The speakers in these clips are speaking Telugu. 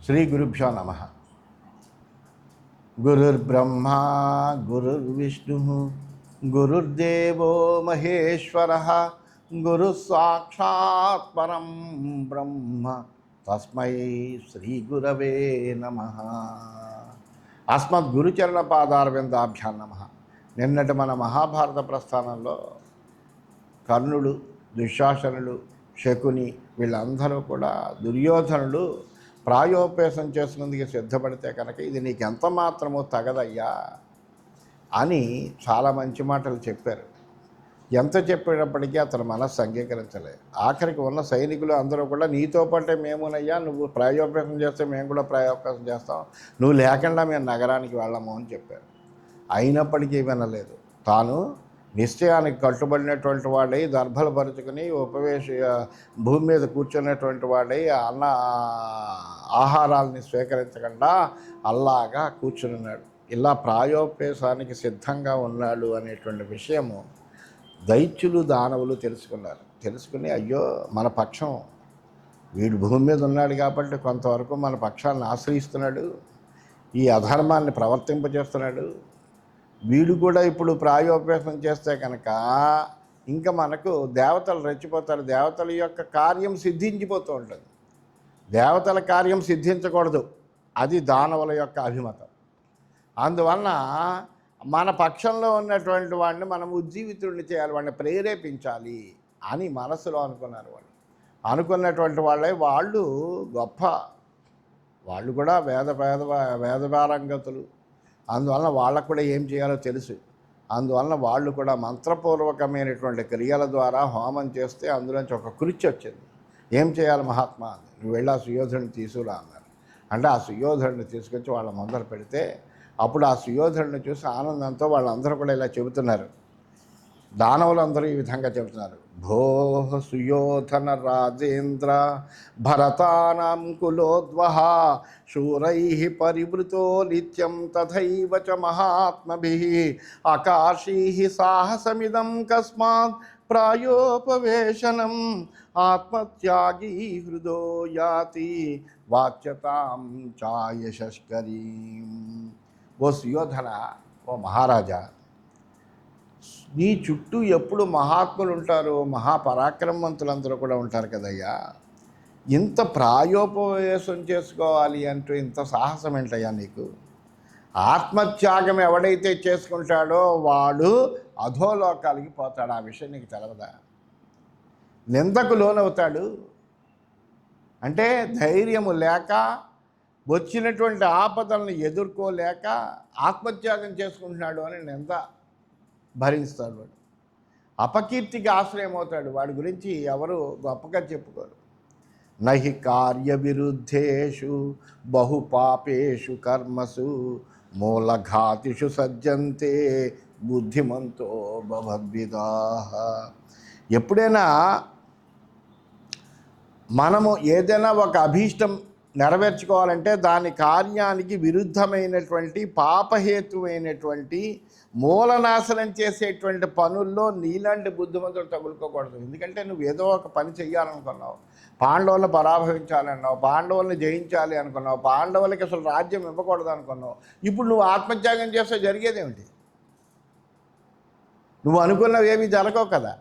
శ్రీ గురుభ్యో నమ. గురుర్బ్రహ్మా గురుర్విష్ణు గురుర్దేవో మహేశ్వర గురు సాక్షాత్ పరం బ్రహ్మ తస్మై శ్రీ గురవే నమ. అస్మద్ గురుచరణ పాదారవిందాభ్యాం నమ. నిన్నటి మన మహాభారత ప్రస్థానంలో కర్ణుడు, దుశ్శాసనుడు, శకుని వీళ్ళందరూ కూడా దుర్యోధనుడు ప్రాయోపేసం చేసుకుందుకు సిద్ధపడితే కనుక ఇది నీకు ఎంత మాత్రమో తగదయ్యా అని చాలా మంచి మాటలు చెప్పారు. ఎంత చెప్పేటప్పటికీ అతని మనస్సు అంగీకరించలేదు. ఆఖరికి ఉన్న సైనికులు అందరూ కూడా నీతో పాటే మేమునయ్యా, నువ్వు ప్రాయోపేసం చేస్తే మేము కూడా ప్రాయోపేసం చేస్తాం, నువ్వు లేకుండా మేము నగరానికి వెళ్ళము అని చెప్పారు. అయినప్పటికీ వినలేదు. తాను నిశ్చయానికి కట్టుబడినటువంటి వాడై దర్భలు పరుచుకుని భూమి మీద కూర్చున్నటువంటి వాడై అన్న ఆహారాలని స్వీకరించకుండా అల్లాగా కూర్చున్నాడు. ఇలా ప్రాయోపేశానికి సిద్ధంగా ఉన్నాడు అనేటువంటి విషయము దైత్యులు, దానవులు తెలుసుకుని అయ్యో మన పక్షం వీడు భూమి మీద ఉన్నాడు కాబట్టి కొంతవరకు మన పక్షాన్ని ఆశ్రయిస్తున్నాడు, ఈ అధర్మాన్ని ప్రవర్తింపజేస్తున్నాడు, వీడు కూడా ఇప్పుడు ప్రాయోపేసం చేస్తే కనుక ఇంకా మనకు దేవతలు రెచ్చిపోతారు, దేవతల యొక్క కార్యం సిద్ధించిపోతూ ఉంటుంది. దేవతల కార్యం సిద్ధించకూడదు, అది దానవుల యొక్క అభిమతం. అందువలన మన పక్షంలో ఉన్నటువంటి వాడిని మనం ఉజ్జీవితుడిని చేయాలి, వాడిని ప్రేరేపించాలి అని మనసులో అనుకున్నారు. అనుకున్నటువంటి వాళ్ళే వాళ్ళు గొప్ప, వాళ్ళు కూడా వేదపారంగతులు. అందువలన వాళ్ళకు కూడా ఏం చేయాలో తెలుసు. అందువలన వాళ్ళు కూడా మంత్రపూర్వకమైనటువంటి క్రియల ద్వారా హోమం చేస్తే అందులోంచి ఒక కృత్య వచ్చింది. ఏం చేయాలి మహాత్మా, నువ్వు వెళ్ళి ఆ సుయోధుడిని తీసుకురా అన్నారు. అంటే ఆ సుయోధుడిని తీసుకొచ్చి వాళ్ళ ముందర పెడితే అప్పుడు ఆ సుయోధుడిని చూసి ఆనందంతో వాళ్ళందరూ కూడా ఇలా చెబుతున్నారు. దానవులందరూ ఈ విధంగా చెబుతున్నారు. భోః సుయోధన రాజేంద్ర భరతానాం కులోద్వహ శూరైః పరివృతో నిత్యం తథైవ చ మహాత్మభిః ఆకాశీః సాహసమిదం కస్మాత్ ప్రాయోపవేశనం ఆత్మత్యాగీ హృదో యాతి వాచ్యతాం చాయశస్కరీం. ఓ సుయోధన, ఓ మహారాజా, నీ చుట్టూ ఎప్పుడు మహాత్ములు ఉంటారు, మహాపరాక్రమవంతులందరూ కూడా ఉంటారు కదయ్యా. ఇంత ప్రాయోపవేశం చేసుకోవాలి అంటూ ఇంత సాహసం ఏంటయ్యా నీకు? ఆత్మత్యాగం ఎవడైతే చేసుకుంటాడో వాడు అధోలోకాలకి పోతాడు. ఆ విషయం నీకు తెలవదా? నిందకు లోనవుతాడు. అంటే ధైర్యము లేక, వచ్చినటువంటి ఆపదలను ఎదుర్కోలేక ఆత్మత్యాగం చేసుకుంటున్నాడు అని నింద భరిస్తాడు. వాడు అపకీర్తికి ఆశ్రయం అవుతాడు. వాడి గురించి ఎవరు గొప్పగా చెప్పుకోరు. నహి కార్య విరుద్ధేషు బహుపాపేషు కర్మసు మూలఘాతిషు సజ్జంతే బుద్ధిమంతో భవద్విదాః. ఎప్పుడైనా మనము ఏదైనా ఒక అభీష్టం నెరవేర్చుకోవాలంటే దాని కార్యానికి విరుద్ధమైనటువంటి పాపహేతువైనటువంటి మూలనాశనం చేసేటువంటి పనుల్లో నీలాంటి బుద్ధిమంతులు తగులుకోకూడదు. ఎందుకంటే నువ్వు ఏదో ఒక పని చెయ్యాలనుకున్నావు, పాండవులను పరాభవించాలన్నావు, పాండవులను జయించాలి అనుకున్నావు, పాండవులకి అసలు రాజ్యం ఇవ్వకూడదు అనుకున్నావు. ఇప్పుడు నువ్వు ఆత్మత్యాగం చేస్తే జరిగేదేమిటి? నువ్వు అనుకున్నవి ఏమీ జరగవు కదా.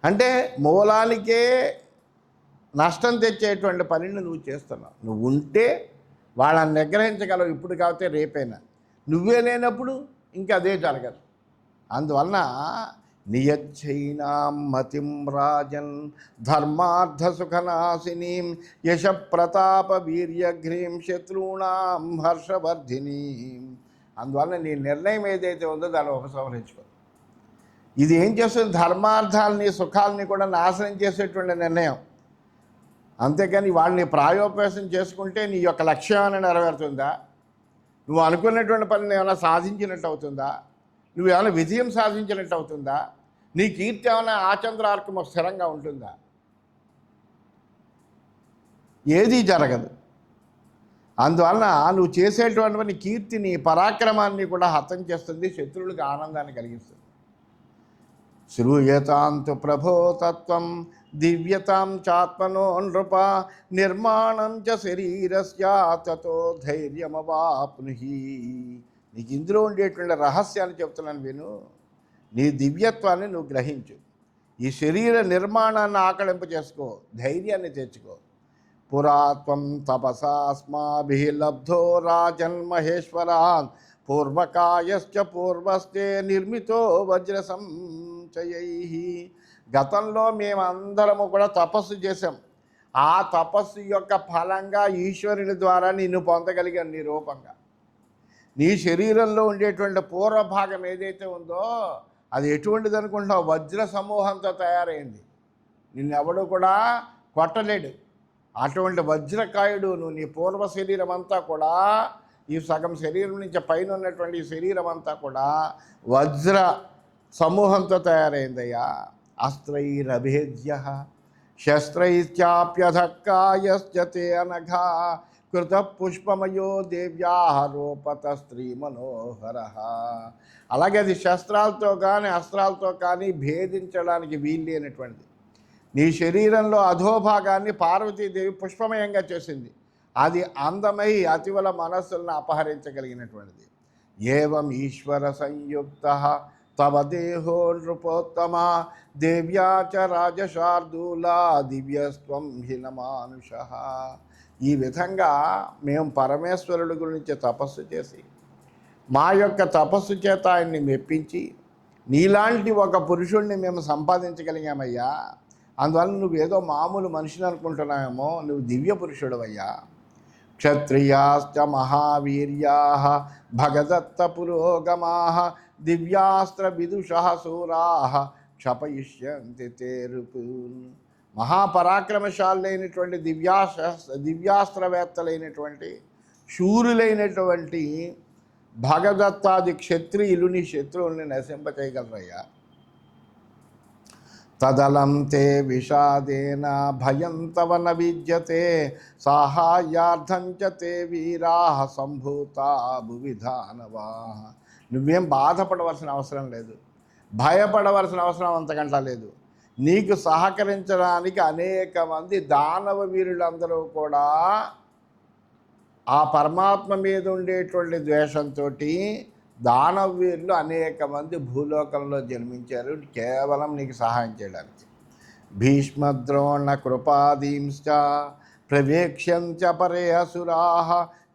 అంటే మూలానికే నష్టం తెచ్చేటువంటి పనిని నువ్వు చేస్తున్నావు. నువ్వు ఉంటే వాళ్ళని నిగ్రహించగలవు, ఇప్పుడు కాకపోతే రేపైనా. నువ్వే లేనప్పుడు ఇంకా అదే జరగదు. అందువలన నియచ్చైనాం మతిం రాజన్ ధర్మార్థ సుఖనాశినీం యశ ప్రతాప వీర్యఘ్రీం శత్రువునాం హర్షవర్ధినీం. అందువలన నీ నిర్ణయం ఏదైతే ఉందో దాన్ని ఉపసంహరించుకో. ఇది ఏం చేస్తుంది? ధర్మార్థాలని, సుఖాలని కూడా నాశనం చేసేటువంటి నిర్ణయం. అంతేకాని వాళ్ళని ప్రాయోపేసం చేసుకుంటే నీ యొక్క లక్ష్యం ఏమైనా నెరవేరుతుందా? నువ్వు అనుకున్నటువంటి పనిని ఏమైనా సాధించినట్టు అవుతుందా? నువ్వేమైనా విజయం సాధించినట్టు అవుతుందా? నీ కీర్తి ఏమైనా ఆచంద్రార్కము స్థిరంగా ఉంటుందా? ఏదీ జరగదు. అందువలన నువ్వు చేసేటువంటి కీర్తిని, పరాక్రమాన్ని కూడా హతం చేస్తుంది, శత్రువులకు ఆనందాన్ని కలిగిస్తుంది. శ్రూయతాంతు ప్రభో తత్వం దివ్యతాం చాత్మనో నృప నిర్మాణం చ శరీరస్య తతో ధైర్యమవాప్నుహి. నీకు ఇందులో ఉండేటువంటి రహస్యాన్ని చెప్తున్నాను విను. నీ దివ్యత్వాన్ని నువ్వు గ్రహించు. ఈ శరీర నిర్మాణాన్ని ఆకళింప చేసుకో, ధైర్యాన్ని తెచ్చుకో. పురాత్వం తపసాస్మాభిః లబ్ధో రాజన్ మహేశ్వరాన్ పూర్వకాయశ్చ పూర్వస్తే నిర్మితో వజ్ర సంచయైః. గతంలో మేమందరము కూడా తపస్సు చేశాం. ఆ తపస్సు యొక్క ఫలంగా ఈశ్వరుని ద్వారా నిన్ను పొందగలిగాను. నీ రూపంగా నీ శరీరంలో ఉండేటువంటి పూర్వభాగం ఏదైతే ఉందో అది ఎటువంటిది అనుకుంటున్నావు? వజ్ర సమూహంతో తయారైంది. నిన్నెవడు కూడా కొట్టలేడు. అటువంటి వజ్రకాయుడు నువ్వు. నీ పూర్వ శరీరం అంతా కూడా, ఈ సగం శరీరం నుంచి పైన ఉన్నటువంటి ఈ శరీరం అంతా కూడా వజ్ర సమూహంతో తయారైందయ్యా. అస్త్రైరభేద్య శస్త్రైశ్చాప్యధక్కాయశ్చతే అనఘా కృత పుష్పమయో దేవ్యారోపత స్త్రీ మనోహర. అలాగే అది శస్త్రాలతో కానీ అస్త్రాలతో కానీ భేదించడానికి వీల్లేనటువంటిది. నీ శరీరంలో అధోభాగాన్ని పార్వతీదేవి పుష్పమయంగా చేసింది. అది అందమై అతివల మనస్సులను అపహరించగలిగినటువంటిది. ఏవం ఈశ్వర సంయుక్త తవ దేహో నృపోత్తమ దేవ్యా చ రాజశార్దూలా దివ్యస్త్వం హినమానుష. ఈ విధంగా మేము పరమేశ్వరుడి గురించి తపస్సు చేసి మా యొక్క తపస్సు చేత ఆయన్ని మెప్పించి నీలాంటి ఒక పురుషుణ్ణి మేము సంపాదించగలిగామయ్యా. అందువల్ల నువ్వేదో మామూలు మనిషిని అనుకుంటున్నావేమో, నువ్వు దివ్య పురుషుడవయ్యా. క్షత్రియాశ్చ మహావీర్యా భగదత్త పురోగమా దివ్యాస్త్ర విదుషః శూరా క్షపయిష్యంతి తే రుపున్. మహాపరాక్రమశాలైనటువంటి దివ్యాస్త్రవేత్తలైనటువంటి శూరులైనటువంటి భగదత్తాది క్షత్రియులు నీ శత్రువుల్ని నశింపచేయగలరయ్యా. తదలం తే విషాదేన భయం తవ న విద్యతే సాహాయార్థం చ తే వీరా సంభూతా భువిధానవా. నువ్వేం బాధపడవలసిన అవసరం లేదు, భయపడవలసిన అవసరం అంతకంటా లేదు. నీకు సహకరించడానికి అనేక మంది దానవ వీరులందరూ కూడా ఆ పరమాత్మ మీద ఉండేటువంటి ద్వేషంతో దానవ వీరులు అనేక మంది భూలోకంలో జన్మించారు కేవలం నీకు సహాయం చేయడానికి. భీష్మద్రోణ కృపాదీంశ్చ ప్రవేక్ష్యంచ పరే అసురాః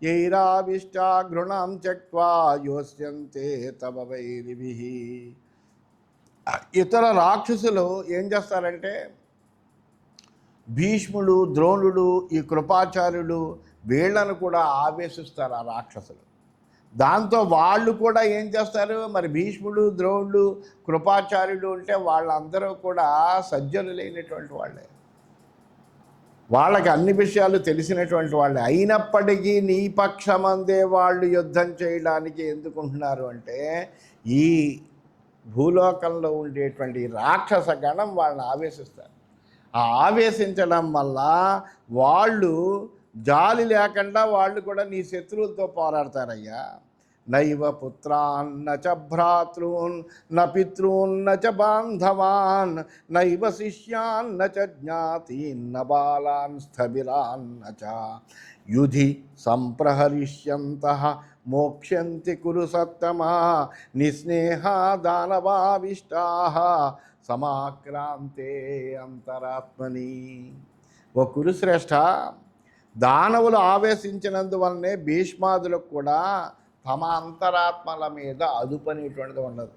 యైరావిష్టా ఘృణాం త్యక్త్వా యోస్యంతే తవ వైరిభిః. ఇతర రాక్షసులు ఏం చేస్తారంటే భీష్ముడు, ద్రోణుడు, ఈ కృపాచార్యుడు వీళ్ళను కూడా ఆవేశిస్తారు ఆ రాక్షసులు. దాంతో వాళ్ళు కూడా ఏం చేస్తారు మరి, భీష్ముడు, ద్రోణుడు, కృపాచార్యుడు అంటే వాళ్ళందరూ కూడా సజ్జనులైనటువంటి వాళ్ళే, వాళ్ళకి అన్ని విషయాలు తెలిసినటువంటి వాళ్ళే. అయినప్పటికీ నీ పక్షమందే వాళ్ళు యుద్ధం చేయడానికి ఎందుకుంటున్నారు అంటే ఈ భూలోకంలో ఉండేటువంటి రాక్షస గణం వాళ్ళని ఆవేశిస్తారు. ఆ ఆవేశించడం వల్ల వాళ్ళు జాలి లేకుండా వాళ్ళు కూడా నీ శత్రువులతో పోరాడతారయ్యా. నైవ పుత్రాన్న చ భ్రాతృన్ న పితॄన్న చ బాంధవాన్ నైవ శిష్యాన్న చ జ్ఞాతీన్న బాలాన్ స్థవిరాన్న చ యుధి సంప్రహరిష్యంతః మోక్ష్యంతి కురు సత్తమా నిస్నేహా దానవావిష్టాః సమాక్రాంతే అంతరాత్మని. ఓ కురుశ్రేష్ఠ, దానవులు ఆవేశించినందువల్లనే భీష్మాదులకు కూడా తమ అంతరాత్మల మీద అదుపు అనేటువంటిది ఉండదు.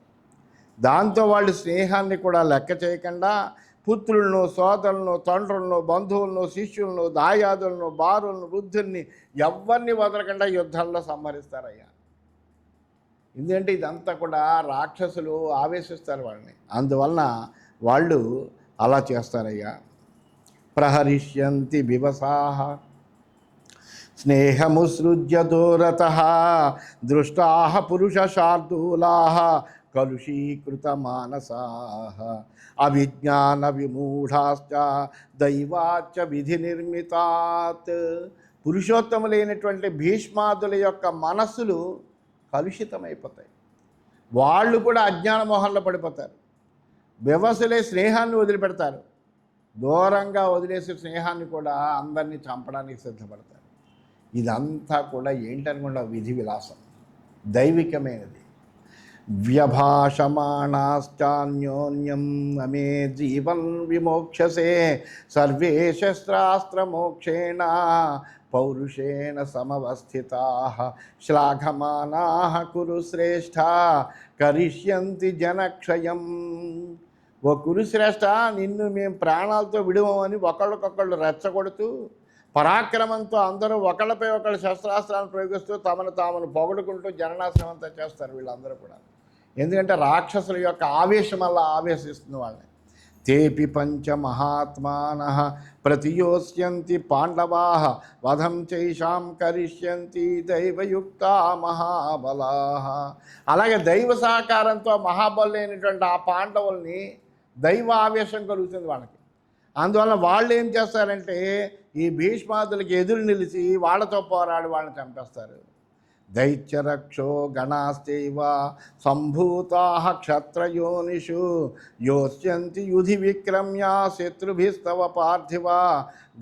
దాంతో వాళ్ళు స్నేహాన్ని కూడా లెక్క చేయకుండా పుత్రులను, సోదరులను, తండ్రులను, బంధువులను, శిష్యులను, దాయాదులను, బారులను, వృద్ధుల్ని ఎవరిని వదలకుండా యుద్ధంలో సంహరిస్తారయ్యా. ఎందుకంటే ఇదంతా కూడా రాక్షసులు ఆవేశిస్తారు వాళ్ళని, అందువలన వాళ్ళు అలా చేస్తారయ్యా. ప్రహరిష్యంతి బివసాః స్నేహముసృజ్య దూరతః దృష్టాః పురుష శార్దూలాః కలుషీకృత మానసాః అవిజ్ఞాన విమూఢాశ్చ దైవాచ్చ విధి నిర్మితాత్. పురుషోత్తములైనటువంటి భీష్మాదుల యొక్క మనస్సులు కలుషితమైపోతాయి. వాళ్ళు కూడా అజ్ఞాన మోహంలో పడిపోతారు. బెవసులే స్నేహాన్ని వదిలిపెడతారు, దూరంగా వదిలేసే స్నేహాన్ని కూడా అందరినీ చంపడానికి సిద్ధపడతారు. ఇదంతా కూడా ఏంటనుకుండా విధి విలాసం, దైవికమైనది. వ్యభాషమాణాశ్చాన్యోన్యం అమే జీవన్ విమోక్షసే సర్వే శస్త్రాస్త్రమోక్షేణ పౌరుషేణ సమవస్థితాః శ్లాఘమానాః కురు శ్రేష్ఠ కరిష్యంతి జనక్షయం. ఓ కురుశ్రేష్ఠ, నిన్ను మేము ప్రాణాలతో విడువమని ఒకళ్ళకొకళ్ళు రెచ్చగొడుతూ పరాక్రమంతో అందరూ ఒకళ్ళపై ఒకళ్ళు శస్త్రాస్త్రాలను ప్రయోగిస్తూ తమను తామును పొగడుకుంటూ జననాశనం అంతా చేస్తారు వీళ్ళందరూ కూడా. ఎందుకంటే రాక్షసుల యొక్క ఆవేశం వల్ల ఆవేశిస్తుంది వాళ్ళని. తేపి పంచ మహాత్మానః ప్రతియోస్యంతి పాండవాః వధం చైషాం కరిష్యంతి దైవయుక్తా మహాబలాః. అలాగే దైవ సహకారంతో మహాబలైనటువంటి ఆ పాండవుల్ని దైవ ఆవేశం కలుగుతుంది వాళ్ళకి. అందువల్ల వాళ్ళు ఏం చేస్తారంటే ఈ భీష్మాదులకి ఎదురు నిలిచి వాళ్ళతో పోరాడి వాళ్ళని చంపేస్తారు. దైత్యరక్షో గణాశ్చైవ సంభూతాః క్షత్రయోనిషు యోస్యంతి యుధి విక్రమ్య శత్రుభిస్తవ పార్థివ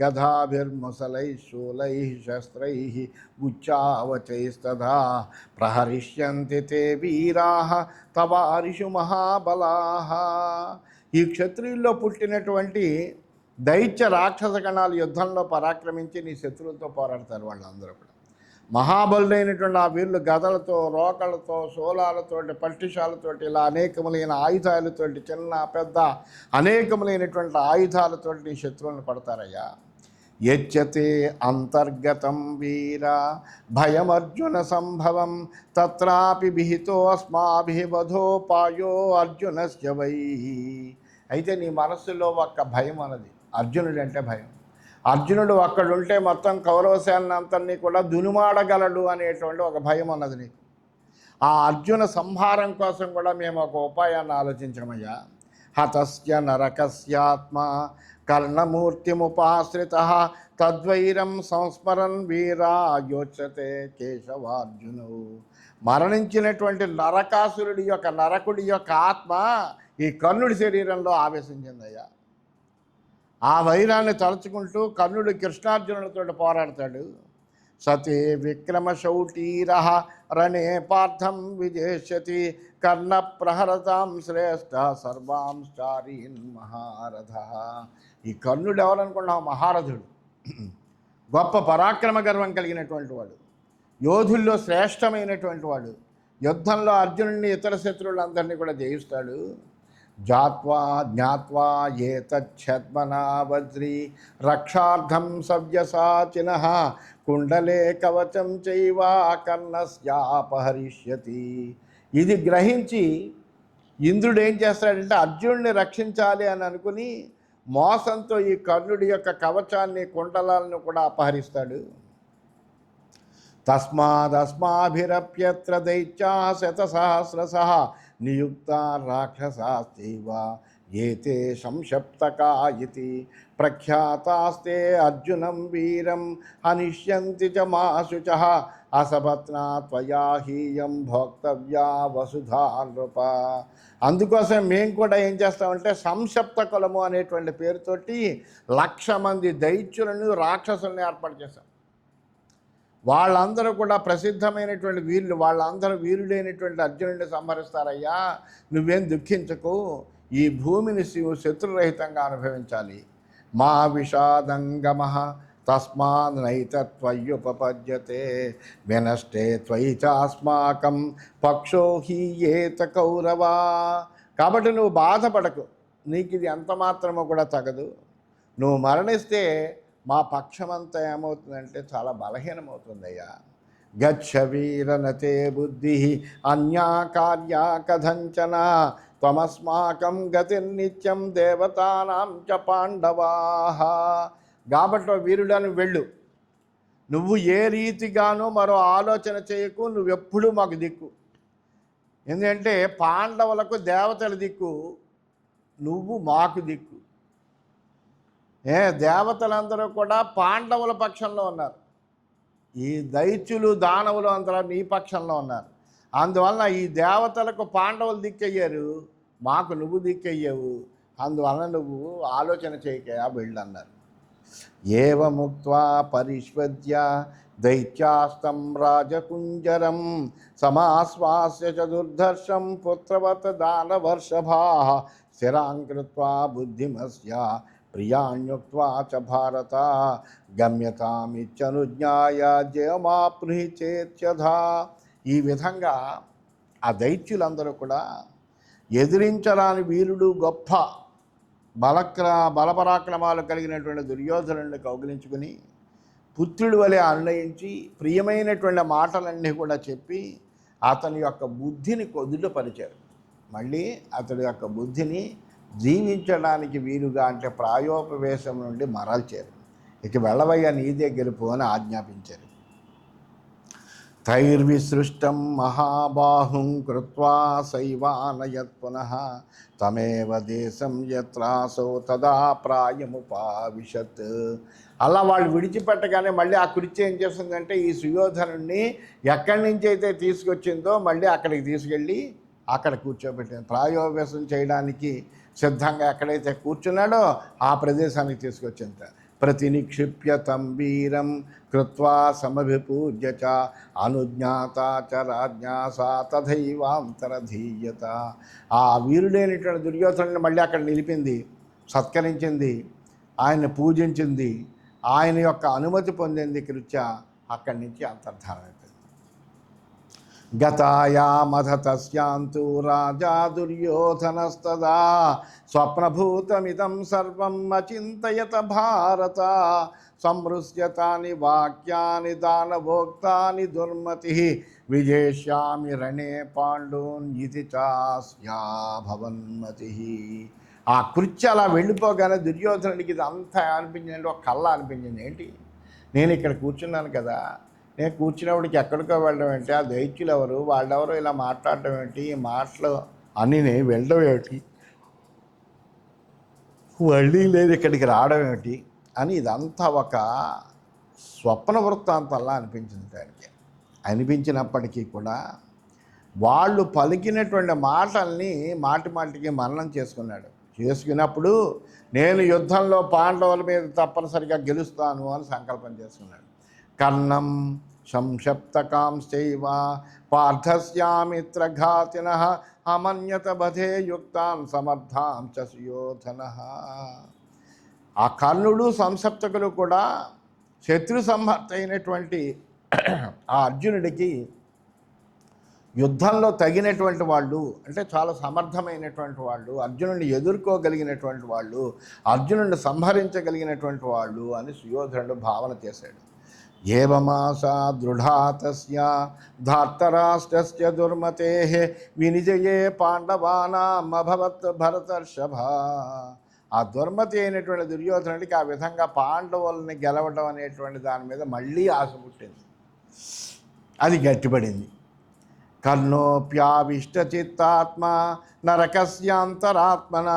గదాభిర్ముసలైః శూలైః శస్త్రైః ఉచ్చావచైస్తదా ప్రహరిష్యంతి తే వీరాః తవారిషు మహాబలాః. ఈ క్షత్రియుల్లో పుట్టినటువంటి దైత్య రాక్షస గణాలు యుద్ధంలో పరాక్రమించి నీ శత్రువులతో పోరాడతారు. వాళ్ళందరూ కూడా మహాబలుడైనటువంటి ఆ వీళ్ళు గదలతో, రోకలతో, శూలాలతోటి, పట్టిషాలతోటి, ఇలా అనేకములైన ఆయుధాలతోటి, చిన్న పెద్ద అనేకములైనటువంటి ఆయుధాలతోటి నీ శత్రువులను పడతారయ్యా. యచ్చతే అంతర్గతం వీర భయమర్జున సంభవం తత్రాపి విహితోస్మాభిః వధోపాయో అర్జునస్య వై. అయితే నీ మనస్సులో ఒక్క భయం అన్నది, అర్జునుడు అంటే భయం. అర్జునుడు అక్కడుంటే మొత్తం కౌరవసేన అంతని కూడా దునుమాడగలడు అనేటువంటి ఒక భయం అన్నది నీకు. ఆ అర్జున సంహారం కోసం కూడా మేము ఒక ఉపాయాన్ని ఆలోచించామయ్యా. హతస్య నరకస్యాత్మ కర్ణమూర్తిముపాశ్రితః తద్వైరం సంస్మరన్ వీరా యోచ్యతే కేశవార్జును. మరణించినటువంటి నరకాసురుడి యొక్క, నరకుడి యొక్క ఆత్మ ఈ కర్ణుడి శరీరంలో ఆవేశించిందయ్యా. ఆ వైరాన్ని తలుచుకుంటూ కర్ణుడు కృష్ణార్జునులతో పోరాడతాడు. సతే విక్రమశౌటీరః రణే పార్థం విజేష్యతి కర్ణ ప్రహరతాం శ్రేష్ఠ సర్వాంశ్చారీన్ మహారథః. ఈ కర్ణుడు ఎవరనుకున్నావు? మహారథుడు, గొప్ప పరాక్రమ గర్వం కలిగినటువంటి వాడు, యోధుల్లో శ్రేష్టమైనటువంటి వాడు. యుద్ధంలో అర్జునుడిని, ఇతర శత్రువులందరినీ కూడా జయిస్తాడు. జాత్వా జ్ఞాత్వా ఏతచ్ఛద్మనా వజ్రీ రక్షార్థం సవ్యసాచినః కుండలే కవచం చైవ కర్ణస్యాపహరిష్యతి. ఇది గ్రహించి ఇంద్రుడు ఏం చేస్తాడంటే అర్జునుడిని రక్షించాలి అని అనుకుని మోసంతో ఈ కర్ణుడి యొక్క కవచాన్ని, కుండలాలను కూడా అపహరిస్తాడు. తస్మాదస్మాభిరప్యత్ర దైత్యా శతసహస్రశః నియుక్తా రాక్షసాశ్చైవ ఏతే సంశప్తకా ఇతి ప్రఖ్యాతాస్తే అర్జునం వీరం హనిష్యంతి చ మాశుచః అసపత్నా త్వయా హీయం భోక్తవ్యా వసుధా నృప. అందుకోసం మేము కూడా ఏం చేస్తామంటే సంశప్త కులము అనేటువంటి పేరుతోటి 1,00,000 మంది దైత్యులను, రాక్షసులను ఏర్పాటు చేశాం. వాళ్ళందరూ కూడా ప్రసిద్ధమైనటువంటి వీరులు. వాళ్ళందరూ వీరుడైనటువంటి అర్జునుడిని సంహరిస్తారయ్యా. నువ్వేం దుఃఖించకు, ఈ భూమిని శత్రురహితంగా అనుభవించాలి. మా విషాదంగమః తస్మాన్నైతత్వయ్యుపపద్యతే వినష్టే త్వయి చాస్మాకం పక్షో హీయేత కౌరవా. కాబట్టి నువ్వు బాధపడకు, నీకు ఇది ఎంత మాత్రమో కూడా తగదు. నువ్వు మరణిస్తే మా పక్షమంతా ఏమవుతుందంటే చాలా బలహీనమవుతుందయ్యా. గచ్చ వీరనతే బుద్ధి అన్యా కార్యా కథంచన త్వమస్మాకం గతిర్నిత్యం దేవతానాం చ పాండవాః. కాబట్టి వీరుడని వెళ్ళు, నువ్వు ఏ రీతిగానో మరో ఆలోచన చేయకు, నువ్వెప్పుడూ మాకు దిక్కు. ఎందుకంటే పాండవులకు దేవతల దిక్కు, నువ్వు మాకు దిక్కు. దేవతలందరూ కూడా పాండవుల పక్షంలో ఉన్నారు, ఈ దైత్యులు, దానవులు అందరూ నీ పక్షంలో ఉన్నారు. అందువలన ఈ దేవతలకు పాండవులు దిక్కయ్యారు, మాకు నువ్వు దిక్కయ్యవు, అందువలన నువ్వు ఆలోచన చేయకయా వెళ్ళన్నారు. ఏవముక్త్వా పరిష్వద్య దైత్యాస్తం రాజకుంజరం సమాశ్వాస్య చతుర్దర్శం పుత్రవత్ దానవర్షభా స్థిరాంకృత్వా బుద్ధిమస్య ప్రియాణ్యుక్త్వా చ భారత గమ్యతామిత్యనుజ్ఞాయ జయమాప్నుహి చేత్యథా. ఈ విధంగా ఆ దైత్యులందరూ కూడా ఎదిరించరాని వీరుడు, గొప్ప బలపరాక్రమాలు కలిగినటువంటి దుర్యోధనుడిని కౌగిలించుకుని పుత్రుడి వలె అన్వయించి ప్రియమైనటువంటి మాటలన్నీ కూడా చెప్పి అతని యొక్క బుద్ధిని కొద్దుటపరిచారు. మళ్ళీ అతడి యొక్క బుద్ధిని జీవించడానికి వీలుగా, అంటే ప్రాయోపవేశం నుండి మరల్చారు. ఇక వెళ్ళవయ్యా, నీదే గెలుపు అని ఆజ్ఞాపించారు. తైర్విసృష్టం మహాబాహుం కృత్వా సైవానయత్ పునః తమేవ దేశం యత్రాసో తదా ప్రాయముపావిశత్. అలా వాళ్ళు విడిచిపెట్టగానే మళ్ళీ ఆ కుర్చీ ఏం చేస్తుందంటే ఈ సుయోధనుడిని ఎక్కడి నుంచి అయితే తీసుకొచ్చిందో మళ్ళీ అక్కడికి తీసుకెళ్ళి అక్కడ కూర్చోబెట్టింది. ప్రాయోపవేశం చేయడానికి సిద్ధంగా ఎక్కడైతే కూర్చున్నాడో ఆ ప్రదేశానికి తీసుకొచ్చింది. ప్రతినిక్షిప్య తం వీరం కృత్వా సమభిపూజ్య చ అనుజ్ఞాత చ రాజ్ఞా సా తథైవాంతరధీయత. ఆ వీరుడైనటువంటి దుర్యోధనుడిని మళ్ళీ అక్కడ నిలిపింది, సత్కరించింది, ఆయన పూజించింది, ఆయన యొక్క అనుమతి పొందింది కృత్య. అక్కడి నుంచి అంతర్ధానమైపోయింది. గతాయామథ తస్యాంతు రాజా దుర్యోధనస్తదా స్వప్నభూతమిదం సర్వం అచింతయత భారత సంహృస్యతాని వాక్యాని దానభోక్తాని దుర్మతి విజేష్యామి రణే పాండూన్ ఇది చాస్యా భవన్మతి. ఆ కృత్య అలా వెళ్ళిపోగానే దుర్యోధనుడికి ఇది అంతా అనిపించింది, ఒక కళ్ళ అనిపించింది. ఏంటి, నేను ఇక్కడ కూర్చున్నాను కదా, నేను కూర్చున్నప్పటికి ఎక్కడికో వెళ్ళడం ఏంటి, ఆ దైత్యులు ఎవరు, వాళ్ళెవరో ఇలా మాట్లాడడం ఏంటి, ఈ మాటలు అన్నీ నేను వెళ్ళడం ఏమిటి, మళ్ళీ లేదు ఇక్కడికి రావడం ఏమిటి అని ఇదంతా ఒక స్వప్న వృత్తాంతంలా అనిపించింది ఆయనకి. అనిపించినప్పటికీ కూడా వాళ్ళు పలికినటువంటి మాటల్ని మాటి మాటికి మననం చేసుకున్నప్పుడు నేను యుద్ధంలో పాండవుల మీద తప్పనిసరిగా గెలుస్తాను అని సంకల్పం చేసుకున్నాడు. కర్ణం సంశప్తకాంశ్చైవ పార్థస్యామిత్రఘాతినః అమన్యత బధే యుక్తాన్ సమర్థాం చ సుయోధనః. ఆ కర్ణుడు సంసప్తకులు కూడా శత్రు సంహర్త అయినటువంటి ఆ అర్జునుడికి యుద్ధంలో తగినటువంటి వాళ్ళు, అంటే చాలా సమర్థమైనటువంటి వాళ్ళు, అర్జునుడిని ఎదుర్కోగలిగినటువంటి వాళ్ళు, అర్జునుడిని సంహరించగలిగినటువంటి వాళ్ళు అని సుయోధనుడు భావన చేశాడు. ఏవమాసా దృఢాతస్య ధార్తరాష్ట్రస్య దుర్మతే వినిజయే పాండవానాం అభవత్ భరతర్షభ. ఆ దుర్మతి అయినటువంటి దుర్యోధనుడికి ఆ విధంగా పాండవుల్ని గెలవడం అనేటువంటి దాని మీద మళ్ళీ ఆశ పుట్టింది, అది గట్టిపడింది. కర్ణోప్యావిష్టచిత్తాత్మ నరకస్యాంతరాత్మన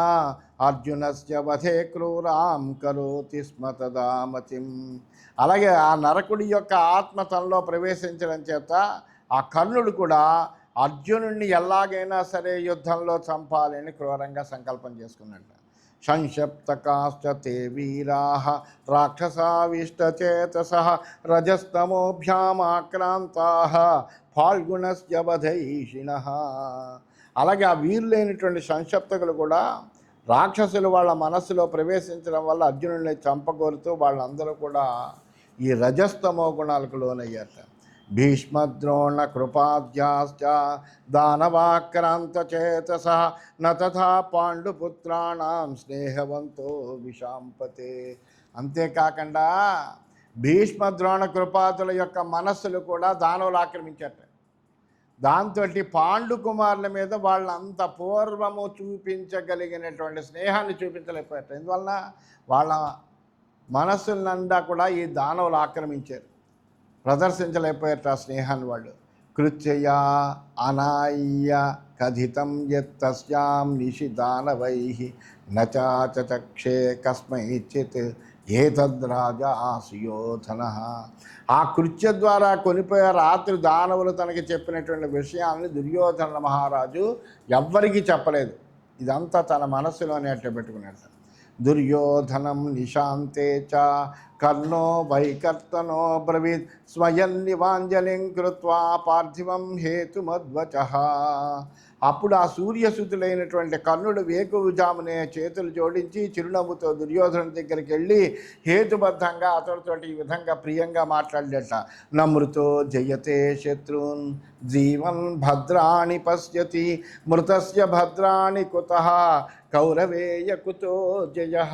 అర్జునస్య వధే క్రూరాం కరోతి స్మ తదా మతిం. అలాగే ఆ నరకుడి యొక్క ఆత్మ తనలో ప్రవేశించడం చేత ఆ కర్ణుడు కూడా అర్జునుడిని ఎలాగైనా సరే యుద్ధంలో చంపాలని క్రూరంగా సంకల్పం చేసుకున్నట్ట. సంశప్తకాశ్చ తే వీరాః రాక్షసావిష్టచేతసః రజస్తమోభ్యామాక్రాంతాః ఫాల్గుణస్య వధైషిణః. అలాగే ఆ వీరులైనటువంటి సంశప్తకులు కూడా రాక్షసులు వాళ్ళ మనస్సులో ప్రవేశించడం వల్ల అర్జునుడిని చంపగోరుతూ వాళ్ళందరూ కూడా ఈ రజస్తమో గుణాలకు లోనయ్యారట. భీష్మద్రోణ కృపాద్యాశ్చ దానవాక్రాంతచేతసః న తథా పాండుపుత్రాణం స్నేహవంతో విశాంపతే. అంతేకాకుండా భీష్మద్రోణ కృపాదుల యొక్క మనస్సులు కూడా దానవులు ఆక్రమించారట. దాంతో పాండు కుమారుల మీద వాళ్ళంత పూర్వము చూపించగలిగినటువంటి స్నేహాన్ని చూపించలేకపోయారు. ఎందువలన వాళ్ళ మనస్సులంతా కూడా ఈ దానవులు ఆక్రమించారు, ప్రదర్శించలేకపోయారు ఆ స్నేహాన్ని వాళ్ళు. కృత్యయా అనాయ్య కథితం యత్తస్యాం నిశి దానవైః నచాచక్షే కస్మైచిత్ ఏతద్రాజా సుయోధనః. ఆ కృత్య ద్వారా కొనిపోయే రాత్రి దానవులు తనకి చెప్పినటువంటి విషయాన్ని దుర్యోధన మహారాజు ఎవ్వరికీ చెప్పలేదు. ఇదంతా తన మనస్సులోనే అట్టే పెట్టుకున్నాడు. దుర్యోధనం నిశాంతే చ కర్ణో వైకర్తనో బ్రవీత్ స్వయం నివాంజలిం కృత్వా పార్థివం హేతుమద్వచః. అప్పుడు ఆ సూర్యసుతులైనటువంటి కర్ణుడు వేకువజామునే చేతులు జోడించి చిరునవ్వుతో దుర్యోధను దగ్గరికి వెళ్ళి హేతుబద్ధంగా అతడితోటి ఈ విధంగా ప్రియంగా మాట్లాడేట. నమృతో జయతే శత్రూన్ జీవన్ భద్రాణి పశ్యతి మృతస్య భద్రాణి కుతః కౌరవేయ కుతో జయః.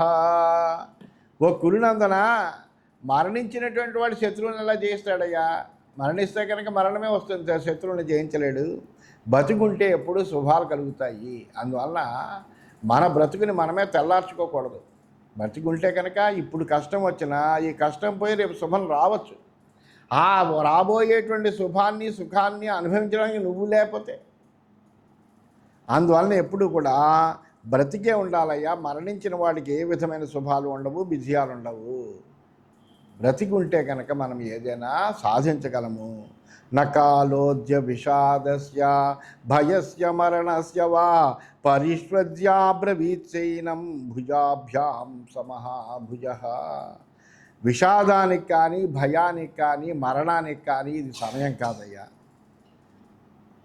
ఓ కురునందన, మరణించినటువంటి వాడు శత్రువుని ఎలా జయిస్తాడయ్యా? మరణిస్తే కనుక మరణమే వస్తుంది, శత్రువుని జయించలేడు. బతుకుంటే ఎప్పుడు శుభాలు కలుగుతాయి. అందువలన మన బ్రతుకుని మనమే తెల్లార్చుకోకూడదు. బ్రతుకుంటే కనుక ఇప్పుడు కష్టం వచ్చినా ఈ కష్టం పోయి రేపు శుభం రావచ్చు. ఆ రాబోయేటువంటి శుభాన్ని సుఖాన్ని అనుభవించడానికి నువ్వు లేకపోతే, అందువలన ఎప్పుడు కూడా బ్రతికే ఉండాలయ్యా. మరణించిన వాడికి ఏ విధమైన శుభాలు ఉండవు, విజయాలు ఉండవు. బ్రతికి ఉంటే కనుక మనం ఏదైనా సాధించగలము. నకాలోద్య విషాదస్య భయస్య మరణస్య వా పరిష్వజ్యాబ్రవీత్సైనం భుజాభ్యాం సమహాభుజః. విషాదానికి కానీ భయానికి కానీ మరణానికి కానీ ఇది సమయం కాదయ్యా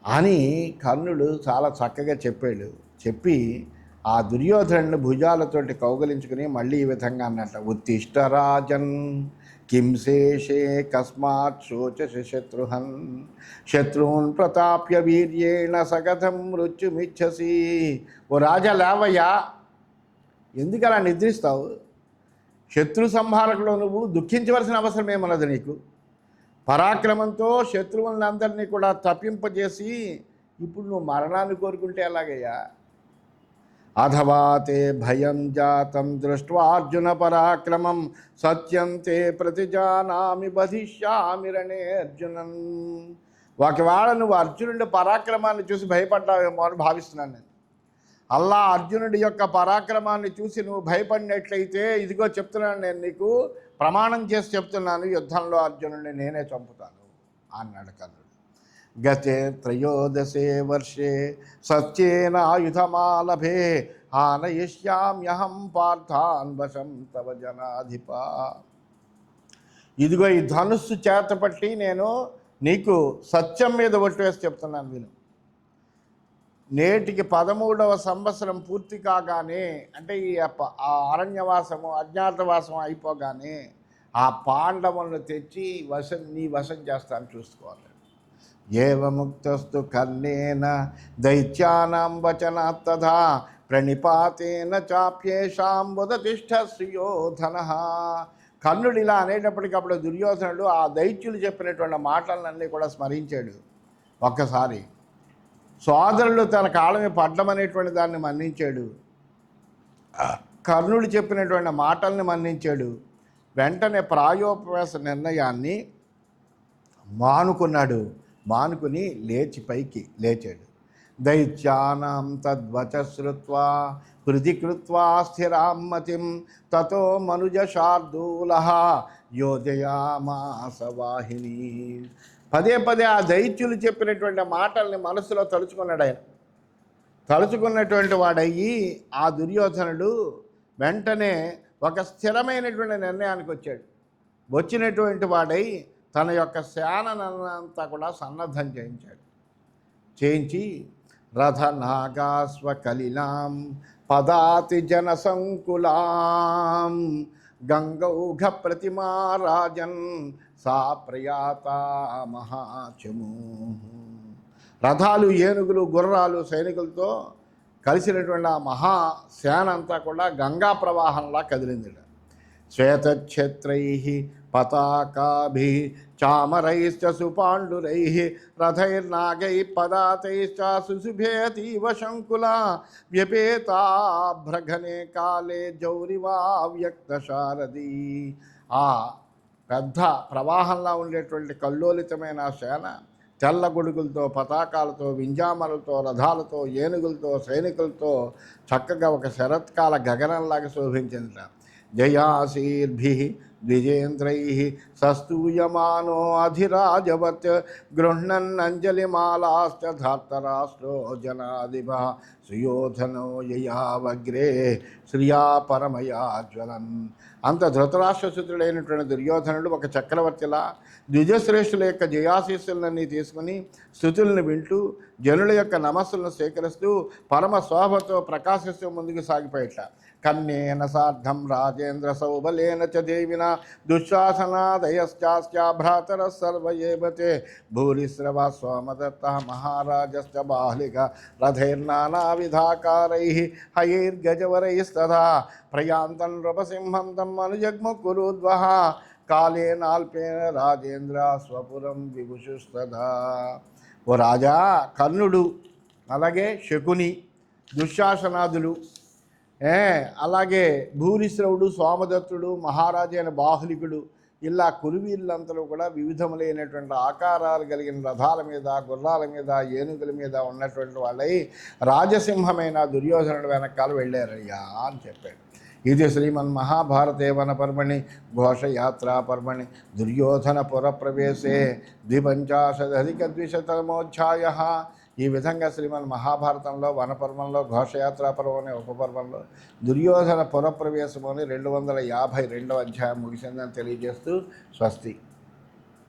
అని కర్ణుడు చాలా చక్కగా చెప్పాడు. చెప్పి ఆ దుర్యోధనుని భుజాలతోటి కౌగలించుకుని మళ్ళీ ఈ విధంగా అన్నట్ట. ఉత్తిష్ట రాజన్ కిం శేషే కస్మాత్ శోచసి శత్రుహన్ శత్రువున్ ప్రతాప్య వీర్యేణ సగతం మృత్యుమిచ్చసి. ఓ రాజా లేవయ్యా, ఎందుకు అలా నిద్రిస్తావు? శత్రు సంహారకులో నువ్వు దుఃఖించవలసిన అవసరం ఏమన్నది నీకు? పరాక్రమంతో శత్రువులందరినీ కూడా తప్పింపజేసి ఇప్పుడు నువ్వు మరణాన్ని కోరుకుంటే ఎలాగయ్యా? అథవా తే భయం జాతం దృష్ట్వా అర్జున పరాక్రమం సత్యం తే ప్రతిజానామి బధిష్యామి రణే అర్జునన్. ఒకవేళ నువ్వు అర్జునుడి పరాక్రమాన్ని చూసి భయపడ్డావేమో అని భావిస్తున్నాను నేను. అల్లా అర్జునుడి యొక్క పరాక్రమాన్ని చూసి నువ్వు భయపడినట్లయితే ఇదిగో చెప్తున్నాను, నేను నీకు ప్రమాణం చేసి చెప్తున్నాను, యుద్ధంలో అర్జునుడిని నేనే చంపుతాను అన్నాడు కర్ణుడు. గతే త్రయోదశే వర్షే సత్యేనాయుధమాలభే ఆనయిష్యామ్యహం పార్థాన్ వశం తవ జనాధిప. ఇదిగో ఈ ధనుస్సు చేతపట్టి నేను నీకు సత్యం మీద ఒట్టు వేసి చెప్తున్నాను విను. నేటికి 13వ సంవత్సరం పూర్తి కాగానే, అంటే ఈ అరణ్యవాసము అజ్ఞాతవాసం అయిపోగానే ఆ పాండవులను తెచ్చి నీ వశం చేస్తాను, చూసుకోవాలి. ఏవముక్తస్తు కర్ణేన దైత్యానాం వచనాత్ తథా ప్రణిపాతేన చాప్యేషాం వదతిష్ఠ శ్రియోధనః. కర్ణుడు ఇలా అనేటప్పటికప్పుడు దుర్యోధనుడు ఆ దైత్యులు చెప్పినటువంటి మాటలన్నీ కూడా స్మరించాడు. ఒక్కసారి సోదరులు తన కాళ్ళని పడ్డమనేటువంటి దాన్ని మన్నించాడు. కర్ణుడు చెప్పినటువంటి మాటల్ని మన్నించాడు. వెంటనే ప్రాయోపవేశ నిర్ణయాన్ని మానుకుని లేచి పైకి లేచాడు. దైత్యానాం తద్వచ శ్రుత్వా హృది కృత్వా స్థిరాం మతిం తతో మనుజ శార్దూలః యోజయామాస వాహిని. పదే పదే ఆ దైత్యులు చెప్పినటువంటి మాటల్ని మనసులో తలుచుకున్నాడు. ఆయన తలుచుకున్నటువంటి వాడయ్యి ఆ దుర్యోధనుడు వెంటనే ఒక స్థిరమైనటువంటి నిర్ణయానికి వచ్చాడు. వచ్చినటువంటి వాడై తన యొక్క సేనంతా కూడా సన్నద్ధం చేయించి రథనాగాస్వకలిలాం పదాతి జనసంకులాం గంగౌఘ ప్రతిమా రాజన్ సా ప్రయాత మహాచము. రథాలు, ఏనుగులు, గుర్రాలు, సైనికులతో కలిసినటువంటి ఆ మహాసేన అంతా కూడా గంగా ప్రవాహంలా కదిలింది. శ్వేతక్షేత్రై పతాకాభి చామరైశ్చ సుపాండురై రథైర్నాగై పదాతైశ్చ సుశుభేతీవ శంకులా వ్యపేతాభ్రఘనే కాలే జౌరివా వ్యక్తశారది. ఆ పెద్ద ప్రవాహంలా ఉండేటువంటి కల్లోలితమైన సేన తెల్ల గొడుగులతో, పతాకాలతో, వింజామలతో, రథాలతో, ఏనుగులతో, సైనికులతో చక్కగా ఒక శరత్కాల గగనంలాగా శోభించింది. జయాశీర్భి ద్విజేంద్రై సస్తూయమానో అధిరాజవత్ గృహ్ణన్నంజలిమాలాశ్చ ధార్తరాష్ట్రో జనాధిప సుయోధనో యయావగ్రే శ్రియా పరమయా జ్వలన్. అంత ధృతరాష్ట్రసుతుడైనటువంటి దుర్యోధనుడు ఒక చక్రవర్తిలా ద్విజశ్రేష్ఠుల యొక్క జయాశీస్సులన్నీ తీసుకుని స్థుతులను వింటూ జనుల యొక్క నమస్సులను స్వీకరిస్తూ పరమ శోభతో ప్రకాశిస్తూ ముందుకు సాగిపోయేట. కన్యేన సార్ధం రాజేంద్ర సౌబలేన చ దేవిన దుశ్శాసనాదయశ్చాస్య భ్రాతర సర్వయేవతే భూరిశ్రవ సోమదత్త మహారాజశ్చ బాహ్లిక రథైర్నానావిధాకారై హయైర్గజవరైస్తథా ప్రయాంతం నృపసింహం తం అనుజగ్ముకురుద్వః కాలేనాల్పేన రాజేంద్ర స్వపురం విభుషుస్తదా. ఓ రాజా, కర్ణుడు అలాగే శకుని దుశ్శాసనాదులు అలాగే భూరిశ్రవుడు సోమదత్తుడు మహారాజు అయిన బాహులికుడు ఇలా కురువీరులంతలో కూడా వివిధములైనటువంటి ఆకారాలు కలిగిన రథాల మీద గుర్రాల మీద ఏనుగుల మీద ఉన్నటువంటి వాళ్ళై రాజసింహమైన దుర్యోధనుడు వెనకాల వెళ్ళారయ్యా అని చెప్పాడు. ఇది శ్రీమన్మహాభారతే వనపర్వణి ఘోషయాత్రాపర్వణి దుర్యోధన పురప్రవేశే ద్విపంచాశదధికద్విశతమోధ్యాయ. ఈ విధంగా శ్రీమన్మహాభారతంలో వనపర్వంలో ఘోషయాత్రా పర్వం అనే ఉపపర్వంలో దుర్యోధన పురప్రవేశం అని 252వ అధ్యాయం ముగిసిందని తెలియజేస్తూ స్వస్తి.